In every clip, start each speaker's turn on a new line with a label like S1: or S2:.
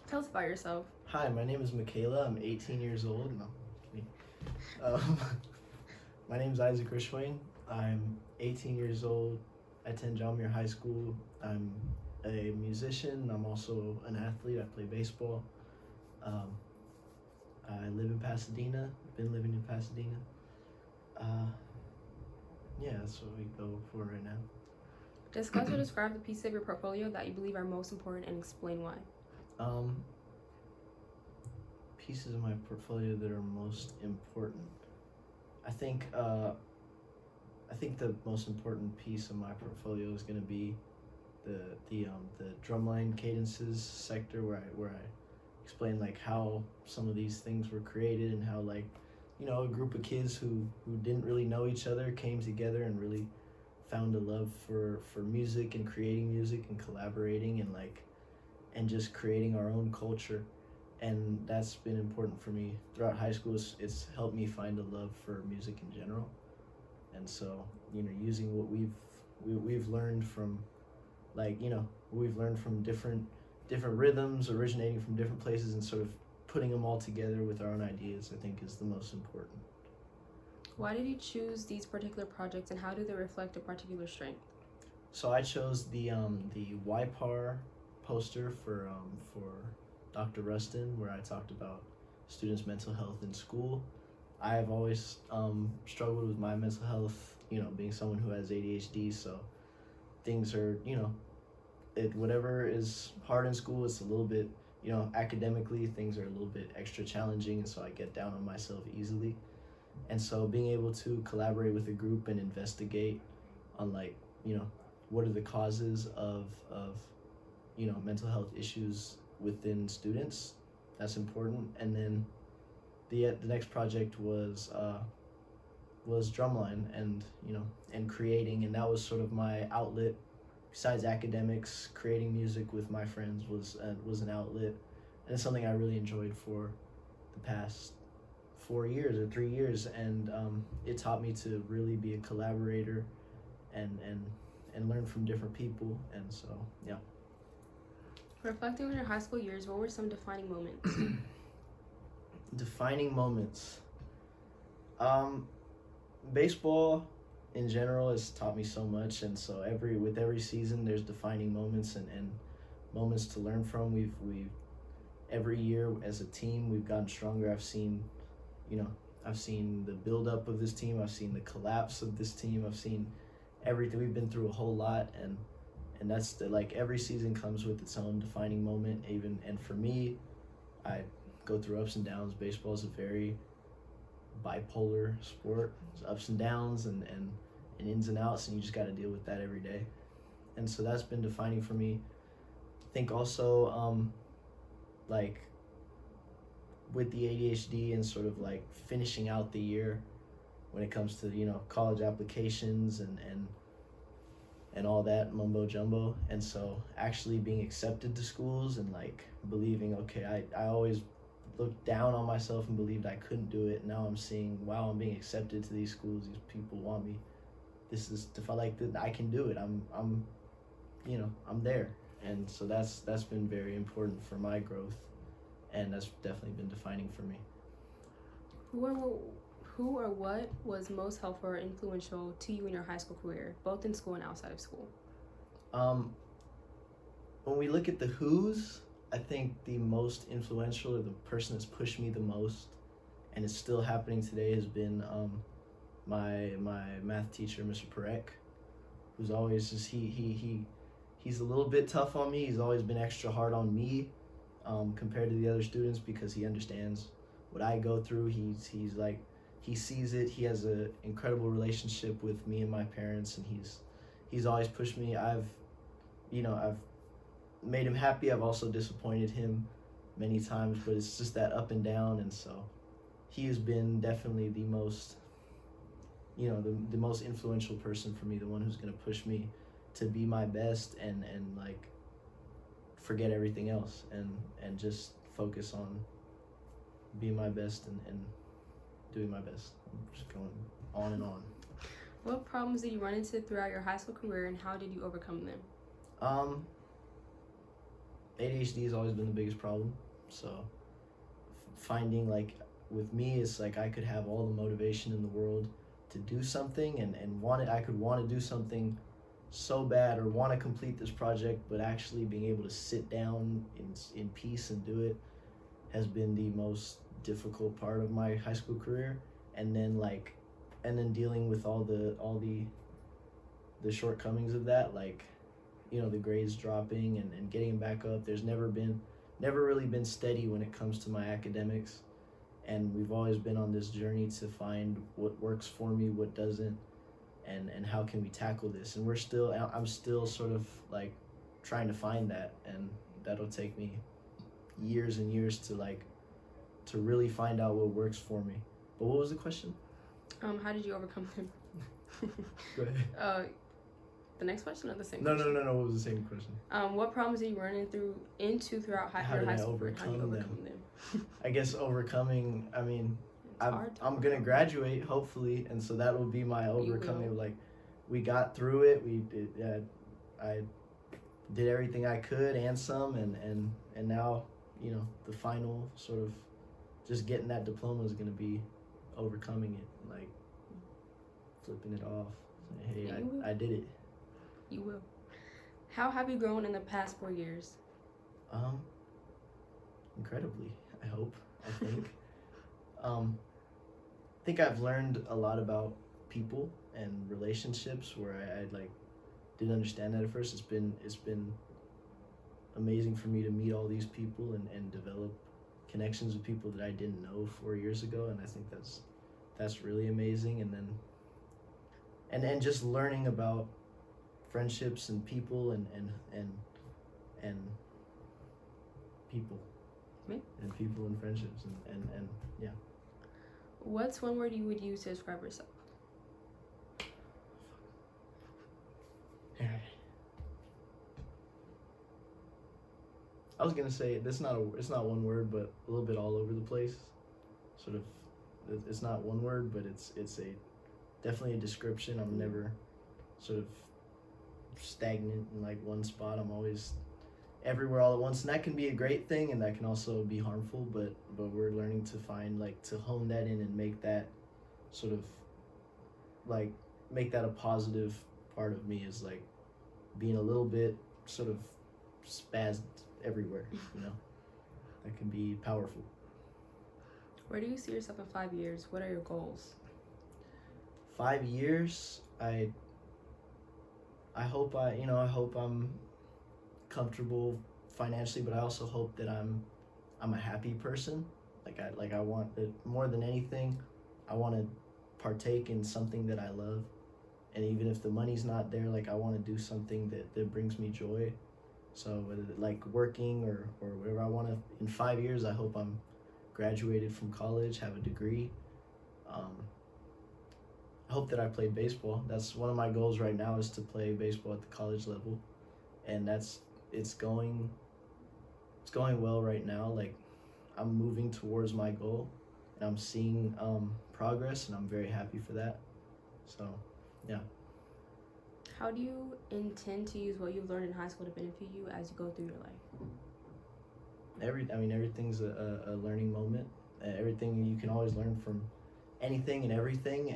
S1: Tell us about yourself.
S2: Hi, my name is Michaela. I'm 18 years old. No, kidding. Um, my name is Isaac Rishwain. I'm 18 years old. I attend John Muir High School. I'm a musician. I'm also an athlete. I play baseball. Um, I live in Pasadena. Been living in Pasadena. Uh, yeah, that's what we go for right now.
S1: Discuss or describe the pieces of your portfolio that you believe are most important and explain why.
S2: Um, Pieces of my portfolio that are most important. I think I think the most important piece of my portfolio is going to be the drumline cadences sector where I explain like how some of these things were created and how like a group of kids who didn't really know each other came together and really found a love for music and creating music and collaborating and just creating our own culture. And that's been important for me throughout high school. It's helped me find a love for music in general. And so using what we've learned from we've learned from different rhythms originating from different places and sort of putting them all together with our own ideas, I think, is the most important.
S1: Why did you choose these particular projects and how do they reflect a particular strength?
S2: So I chose the YPAR poster for Dr. Rustin, where I talked about students' mental health in school. I have always struggled with my mental health, being someone who has ADHD. So things are, whatever is hard in school, it's a little bit, academically, things are a little bit extra challenging. And so I get down on myself easily. And so being able to collaborate with a group and investigate on what are the causes of mental health issues within students, that's important. And then the next project was drumline and creating, and that was sort of my outlet. Besides academics, creating music with my friends was an outlet, and it's something I really enjoyed for the past 4 years or 3 years, and it taught me to really be a collaborator and learn from different people, and so yeah.
S1: Reflecting on your high school years, what were some defining moments?
S2: Defining moments. Baseball in general has taught me so much, and so with every season there's defining moments and moments to learn from. We've every year as a team we've gotten stronger. I've seen the build up of this team. I've seen the collapse of this team. I've seen everything. We've been through a whole lot, and that's every season comes with its own defining moment. And for me, I go through ups and downs. Baseball is a very bipolar sport. There's ups and downs and ins and outs, and you just got to deal with that every day. And so that's been defining for me. I think also with the ADHD and sort of finishing out the year when it comes to college applications and all that mumbo jumbo. And so actually being accepted to schools and believing, okay, I always looked down on myself and believed I couldn't do it. Now I'm seeing, wow, I'm being accepted to these schools. These people want me. This is, if I I can do it. I'm there. And so that's been very important for my growth, and that's definitely been defining for me.
S1: Who or what was most helpful or influential to you in your high school career, both in school and outside of school?
S2: When we look at the who's, I think the most influential, or the person that's pushed me the most, and it's still happening today, has been my math teacher, Mr. Perek, who's always just he's a little bit tough on me. He's always been extra hard on me compared to the other students, because he understands what I go through. He sees it. He has an incredible relationship with me and my parents, and he's always pushed me. I've made him happy. I've also disappointed him many times, but it's just that up and down. And so he has been definitely the most the most influential person for me, the one who's going to push me to be my best and forget everything else and just focus on being my best and doing my best. I'm just going on and on.
S1: What problems did you run into throughout your high school career, and how did you overcome them?
S2: ADHD has always been the biggest problem. So finding like with me, it's like I could have all the motivation in the world to do something and want it. I could want to do something so bad or want to complete this project, but actually being able to sit down in peace and do it has been the most difficult part of my high school career. And then dealing with all the shortcomings of that, like, you know, the grades dropping and getting back up. There's never really been steady when it comes to my academics, and we've always been on this journey to find what works for me, what doesn't, and how can we tackle this. And I'm still sort of like trying to find that, and that'll take me years and years to really find out what works for me. But what was the question?
S1: How did you overcome them?
S2: Go ahead.
S1: The next question or the same
S2: No.
S1: question?
S2: No. What was the same question?
S1: What problems did you run into throughout
S2: How
S1: your
S2: did
S1: high
S2: I
S1: school?
S2: overcome
S1: How do you
S2: them?
S1: overcome them?
S2: I guess overcoming, I mean,
S1: It's hard to
S2: I'm gonna
S1: overcome.
S2: graduate hopefully, and so that will be my overcoming.
S1: will.
S2: Like, we got through it. I did everything I could and some, and now, you know, the final sort of just getting that diploma is gonna be overcoming it, like flipping it off. Saying, hey,
S1: And you will.
S2: I did it.
S1: You will. How have you grown in the past 4 years?
S2: Incredibly, I hope. I think. I think I've learned a lot about people and relationships where I like didn't understand that at first. It's been amazing for me to meet all these people and develop connections with people that I didn't know 4 years ago, and I think that's really amazing. And then and just learning about friendships and people and people.
S1: Me?
S2: And people and friendships and yeah.
S1: What's one word you would use to describe yourself?
S2: I was gonna say it's not one word, but a little bit all over the place. Sort of, it's not one word, but it's definitely a description. I'm never sort of stagnant in like one spot. I'm always everywhere all at once, and that can be a great thing, and that can also be harmful. But we're learning to find to hone that in and make that sort of make that a positive part of me, is like being a little bit sort of spazzed everywhere, you know. That can be powerful.
S1: Where do you see yourself in 5 years? What are your goals?
S2: 5 years, I hope I'm comfortable financially, but I also hope that I'm a happy person. I want it more than anything. I want to partake in something that I love, and even if the money's not there, I want to do something that brings me joy. So whether working or whatever, I want to, in 5 years, I hope I'm graduated from college, have a degree. I hope that I played baseball. That's one of my goals right now, is to play baseball at the college level, and it's going well right now. I'm moving towards my goal, and I'm seeing progress, and I'm very happy for that. So, yeah.
S1: How do you intend to use what you've learned in high school to benefit you as you go through your life?
S2: Everything's a learning moment. Everything, you can always learn from anything and everything,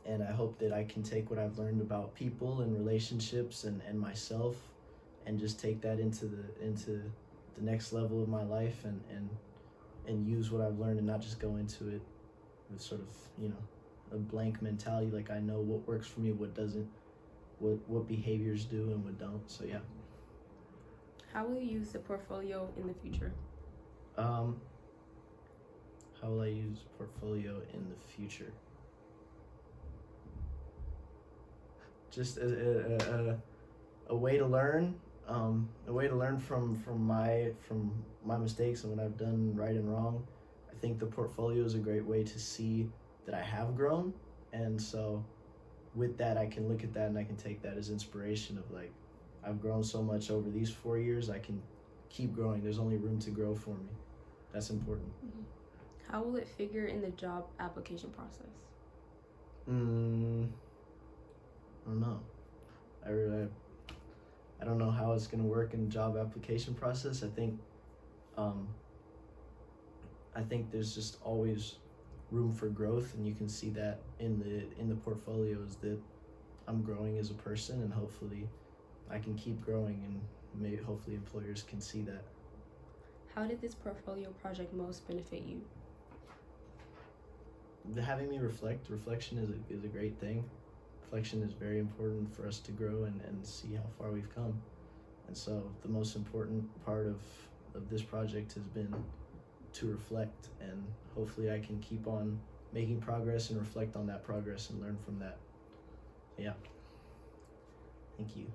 S2: and I hope that I can take what I've learned about people and relationships and myself, and just take that into the next level of my life, and use what I've learned, and not just go into it with sort of, a blank mentality. I know what works for me, what doesn't, what behaviors do and what don't. So yeah.
S1: How will you use the portfolio in the future?
S2: How will I use portfolio in the future? Just a way to learn, from my mistakes and what I've done right and wrong. I think the portfolio is a great way to see that I have grown, and so with that, I can look at that and I can take that as inspiration of I've grown so much over these 4 years. I can keep growing. There's only room to grow for me. That's important.
S1: Mm-hmm. How will it figure in the job application process?
S2: I don't know. I don't know how it's going to work in the job application process. I think there's just always room for growth, and you can see that in the portfolios that I'm growing as a person, and hopefully I can keep growing, and maybe hopefully employers can see that.
S1: How did this portfolio project most benefit you?
S2: Having me reflection is a great thing. Reflection is very important for us to grow and see how far we've come. And so the most important part of this project has been to reflect, and hopefully I can keep on making progress and reflect on that progress and learn from that. Yeah. Thank you.